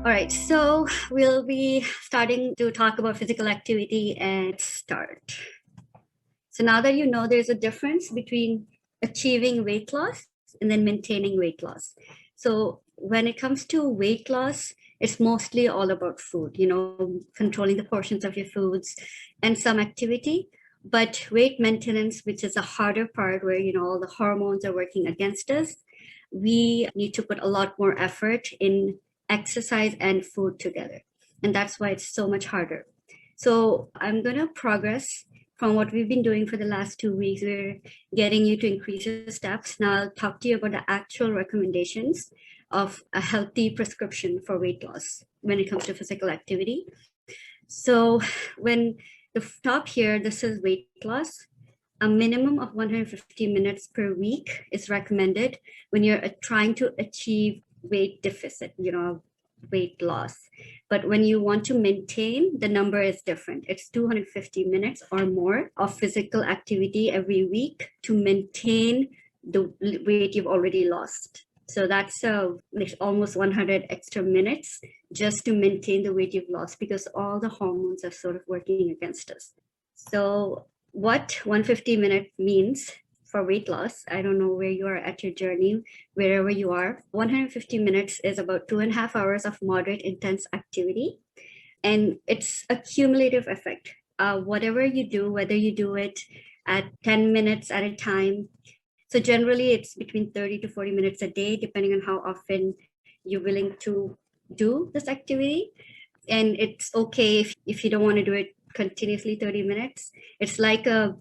All right, so we'll be starting to talk about physical activity and start. So now that you know there's a difference between achieving weight loss and then maintaining weight loss. So when it comes to weight loss, it's mostly all about food, controlling the portions of your foods and some activity. But weight maintenance, which is a harder part where, all the hormones are working against us, we need to put a lot more effort in exercise and food together. And that's why it's so much harder. So I'm going to progress from what we've been doing for the last 2 weeks. We're getting you to increase your steps. Now I'll talk to you about the actual recommendations of a healthy prescription for weight loss when it comes to physical activity. So when the top here, this is weight loss. A minimum of 150 minutes per week is recommended when you're trying to achieve weight deficit, weight loss. But when you want to maintain, the number is different. It's 250 minutes or more of physical activity every week to maintain the weight you've already lost. So that's almost 100 extra minutes just to maintain the weight you've lost, because all the hormones are sort of working against us. So what 150 minutes means for weight loss, I don't know where you are at your journey, wherever you are. 150 minutes is about 2.5 hours of moderate intense activity. And it's a cumulative effect. Whatever you do, whether you do it at 10 minutes at a time. So generally it's between 30 to 40 minutes a day, depending on how often you're willing to do this activity. And it's okay if you don't want to do it continuously 30 minutes. It's like a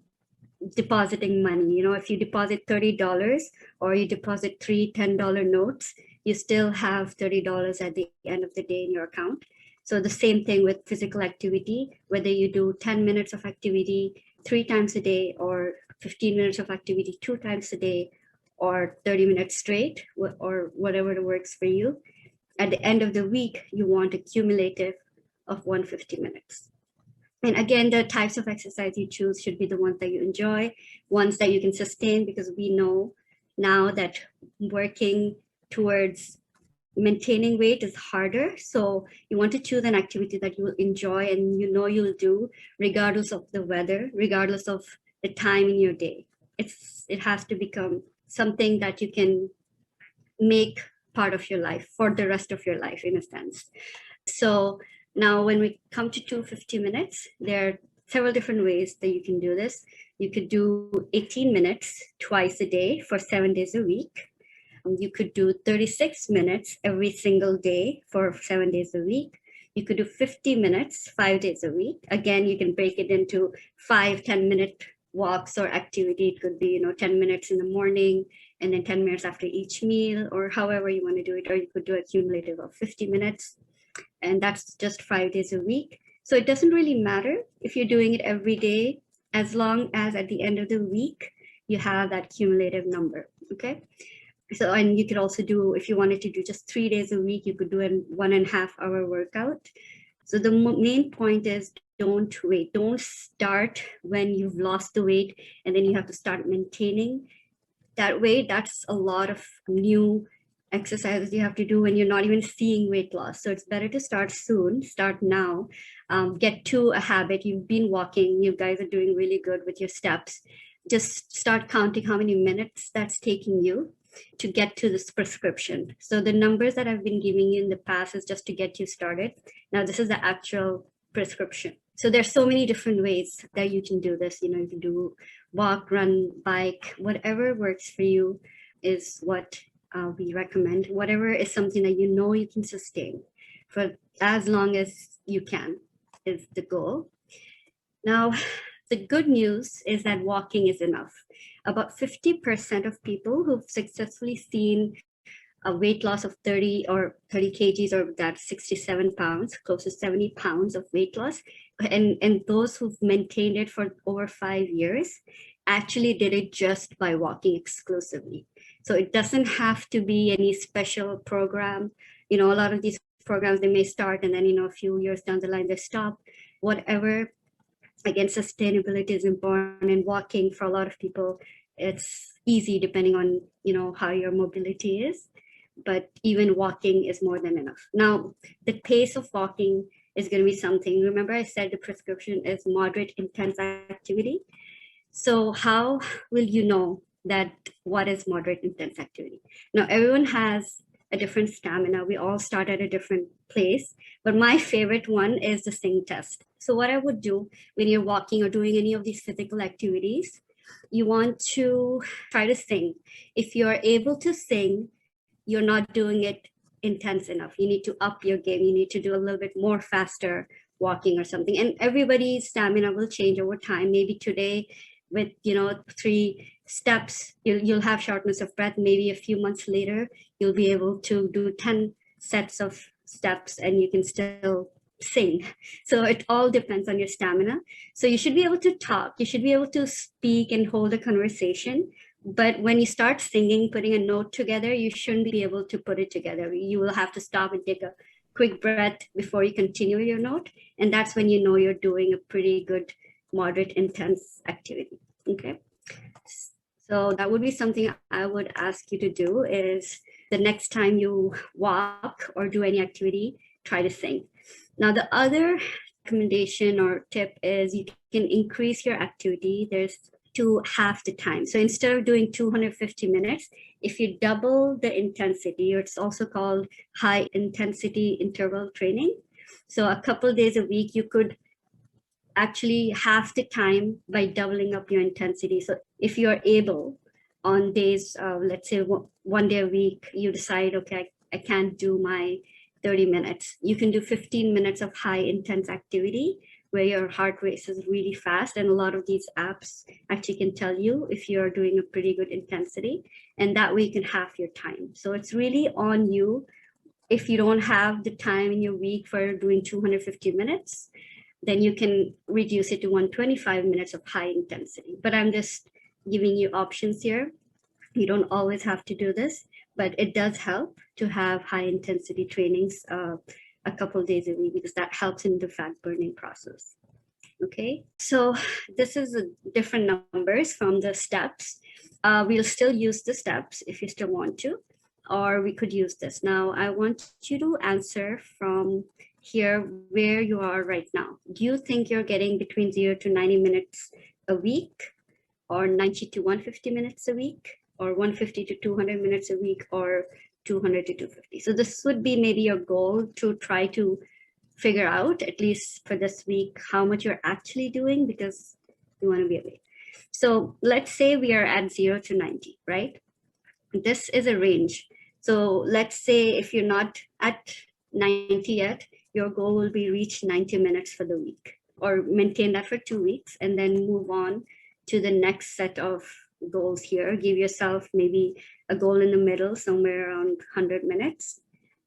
depositing money. If you deposit $30 or you deposit three $10 notes, you still have $30 at the end of the day in your account. So the same thing with physical activity, whether you do 10 minutes of activity 3 times a day or 15 minutes of activity 2 times a day or 30 minutes straight or whatever works for you. At the end of the week, you want a cumulative of 150 minutes. And again, the types of exercise you choose should be the ones that you enjoy, ones that you can sustain, because we know now that working towards maintaining weight is harder. So you want to choose an activity that you will enjoy and you'll do regardless of the weather, regardless of the time in your day. It has to become something that you can make part of your life for the rest of your life, in a sense. So now when we come to 250 minutes, there are several different ways that you can do this. You could do 18 minutes twice a day for 7 days a week. You could do 36 minutes every single day for 7 days a week. You could do 50 minutes 5 days a week. Again, you can break it into 5 10-minute walks or activity. It could be 10 minutes in the morning and then 10 minutes after each meal, or however you want to do it. Or you could do a cumulative of 50 minutes, and that's just 5 days a week. So it doesn't really matter if you're doing it every day, as long as at the end of the week you have that cumulative number. Okay. So, and you could also do, if you wanted to do just 3 days a week, you could do a 1.5 hour workout. So the main point is, don't wait. Don't start when you've lost the weight and then you have to start maintaining that weight. That's a lot of new exercises you have to do when you're not even seeing weight loss. So it's better to start soon, start now, get to a habit. You've been walking, you guys are doing really good with your steps. Just start counting how many minutes that's taking you to get to this prescription. So the numbers that I've been giving you in the past is just to get you started. Now this is the actual prescription. So there's so many different ways that you can do this. You can do walk, run, bike, whatever works for you is what we recommend. Whatever is something that you can sustain for as long as you can is the goal. Now, the good news is that walking is enough. About 50% of people who've successfully seen a weight loss of 30 kgs, or that's 67 pounds, close to 70 pounds of weight loss, and those who've maintained it for over 5 years actually did it just by walking exclusively. So it doesn't have to be any special program. A lot of these programs, they may start and then, a few years down the line, they stop. Whatever, again, sustainability is important, and walking for a lot of people, it's easy depending on, how your mobility is. but even walking is more than enough. Now, the pace of walking is going to be something. Remember, I said the prescription is moderate intense activity. So how will you know that what is moderate intense activity? Now, everyone has a different stamina. We all start at a different place, but my favorite one is the sing test. So what I would do when you're walking or doing any of these physical activities, you want to try to sing. If you're able to sing, you're not doing it intense enough. You need to up your game. You need to do a little bit more faster walking or something. And everybody's stamina will change over time. Maybe today with 3 steps, you'll have shortness of breath. Maybe a few months later, you'll be able to do 10 sets of steps and you can still sing. So it all depends on your stamina. So you should be able to talk. You should be able to speak and hold a conversation. But when you start singing, putting a note together, you shouldn't be able to put it together. You will have to stop and take a quick breath before you continue your note. And that's when you know you're doing a pretty good, moderate, intense activity. Okay. So that would be something I would ask you to do is the next time you walk or do any activity, try to sing. Now, the other recommendation or tip is you can increase your activity. There's to half the time. So instead of doing 250 minutes, if you double the intensity, or it's also called high intensity interval training. So a couple days a week, you could actually half the time by doubling up your intensity. So if you're able on days, let's say 1 day a week, you decide, okay, I can't do my 30 minutes. You can do 15 minutes of high intense activity where your heart rate is really fast. And a lot of these apps actually can tell you if you're doing a pretty good intensity, and that way you can half your time. So it's really on you. If you don't have the time in your week for doing 250 minutes, then you can reduce it to 125 minutes of high intensity. But I'm just giving you options here. You don't always have to do this, but it does help to have high intensity trainings a couple days a week because that helps in the fat burning process. Okay, so this is different numbers from the steps. We'll still use the steps if you still want to, or we could use this. Now, I want you to answer from here where you are right now. Do you think you're getting between 0 to 90 minutes a week, or 90 to 150 minutes a week, or 150 to 200 minutes a week, or 200 to 250? So this would be maybe your goal to try to figure out, at least for this week, how much you're actually doing because you want to be awake. So let's say we are at 0 to 90, right? This is a range. So let's say if you're not at 90 yet, your goal will be reach 90 minutes for the week, or maintain that for 2 weeks and then move on to the next set of goals here. Give yourself maybe a goal in the middle, somewhere around 100 minutes,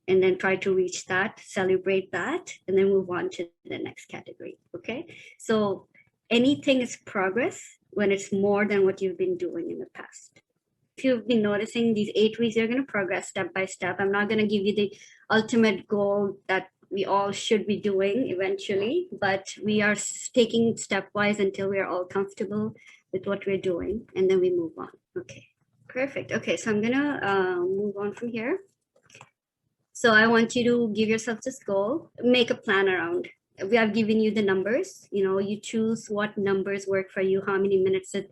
and then try to reach that, celebrate that, and then move on to the next category. Okay. So anything is progress when it's more than what you've been doing in the past. If you've been noticing these 8 weeks, you're going to progress step by step. I'm not going to give you the ultimate goal that we all should be doing eventually, but we are taking stepwise until we are all comfortable with what we're doing, and then we move on. Okay, perfect. Okay, so I'm going to move on from here. So I want you to give yourself this goal, make a plan around. We have given you the numbers, you choose what numbers work for you, how many minutes a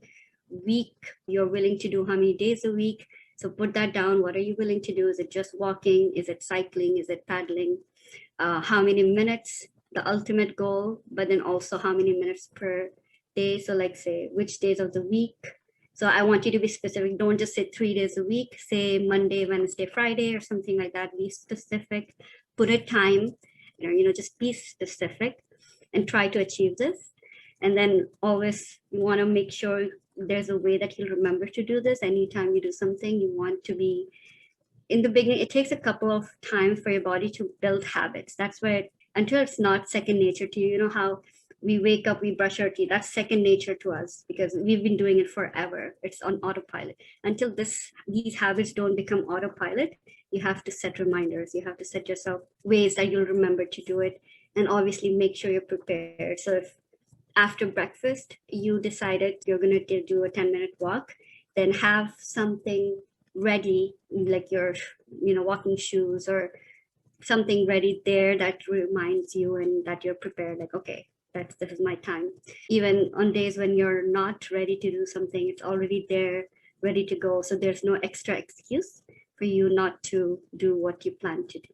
week you're willing to do, how many days a week. So put that down. What are you willing to do? Is it just walking? Is it cycling? Is it paddling? How many minutes, the ultimate goal, but then also how many minutes per day. So like say which days of the week. So I want you to be specific. Don't just say 3 days a week, say Monday, Wednesday, Friday, or something like that. Be specific, put a time, just be specific and try to achieve this. And then always you want to make sure there's a way that you'll remember to do this. Anytime you do something, you want to be in the beginning, it takes a couple of times for your body to build habits. That's where, until it's not second nature to you, you know how we wake up, we brush our teeth, that's second nature to us because we've been doing it forever. It's on autopilot. Until these habits don't become autopilot, you have to set reminders. You have to set yourself ways that you'll remember to do it. And obviously make sure you're prepared. So if after breakfast, you decided you're going to do a 10-minute walk, then have something ready, like your, walking shoes or something ready there that reminds you and that you're prepared, like, okay, this is my time. Even on days when you're not ready to do something, it's already there, ready to go. So there's no extra excuse for you not to do what you plan to do.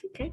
Okay.